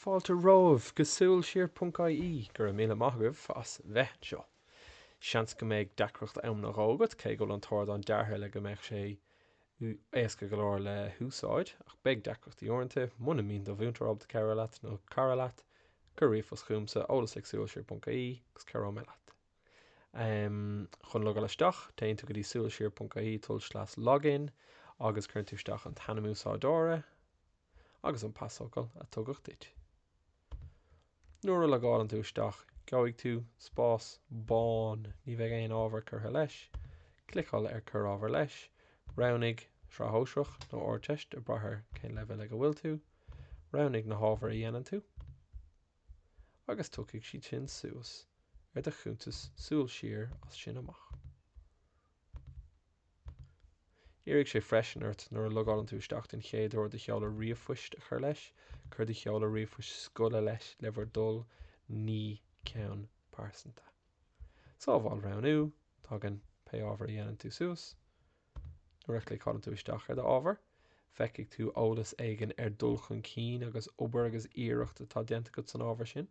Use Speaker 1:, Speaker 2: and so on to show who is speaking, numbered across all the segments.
Speaker 1: fáilte romh go SúilSiar.ie gur míle maithagah as bheith seo. Seans go méid deacrocht am na rógad, cé go an tóir an dearthe le go méid sé éasca go leir le húsáid, ach beag deacrocht í orinthe, muna mín do bhúntar ob de Carolat nó Carolat, gur riomh chuúmsa ólas ag SúilSiar.ie gus Carol me leat. Chun Logáil isteach, téann tú go dtí SúilSiar.ie /login, agus chuirn tú isteach an tanamúsáidóra, agus an pasócail a tugadh duit. Nuair a legáil an tú isteach, gabhaigh tú spás bán ní bheith éon ábhar curtha leis, clicáil ar cur ábhar leis, roghnaigh sráthóiseach nó orteist a brathair cén leibhé le go bhfuil tú, roghnaigh na hábhar a dhéanaan tú, agus tucaigh siad sin suas ar de chúntas SúilSiar as sin amach. Iarraigh sé freisinart nuair a legáil an tú isteach den chéad uair de cheola riamhphoist a chur leis, chur de cheola riamhphoist scoile leis le bhar dul ní ceann pásanta. Sá bháil roghnaú, tugann pe ábhar a dhéanaan tú suas, nuair a clicáil tú isteach ar de ábhar, feicigh tú ólas éigean ar dul chun cín agus obair agus iarracht atá déanta go san ábhar sin.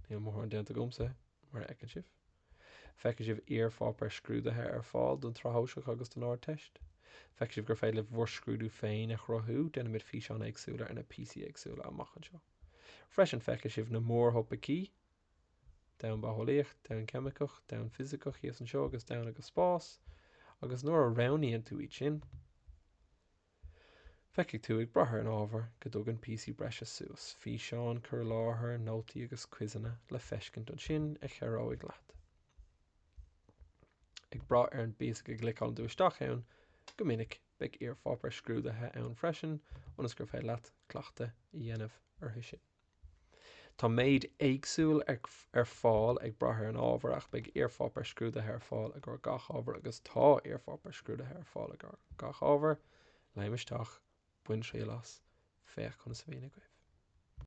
Speaker 1: Níl mór an déanta gomsa mar eicin sibh. Feicigh sibh iarfápar scrúdathe ar fáil don tráthaoiseach agus don áirteist. Feicigh sibh gur féile bhurscrúdú féin a chruthú déanana mid físeán éagsúla ar na PC éagsúla amach anseo. Freisin feicigh sibh na mórthoppa cí, dain batholaíocht, dain ceamacach, dain fisicach, híos an seo agus dain agus spás, agus nuair a roghnaíonn tú iad sin, feicigh tú ag brathair an ábhar go dtugann PC breise suas, físeán, cur láthair, nótaí agus cuisanna le feiscint an sin a chearóigh leat. Ag brath ar an bíosa go glicáil tú isteach ann, go minic beidh iarfápar scrúdathe ann freisin, ionas gur féile leat cleachta i dhéanamh orthu sin. Tá méid éagsúil ar fáil ag brathair an ábhar ach beidh iarfápar scrúdathe ar fáil a gur gach ábhar agus tá iarfápar scrúdathe ar fáil a gur gach ábhar, leimisteach, buin tríalas, féach chun sa bhíonna goibh.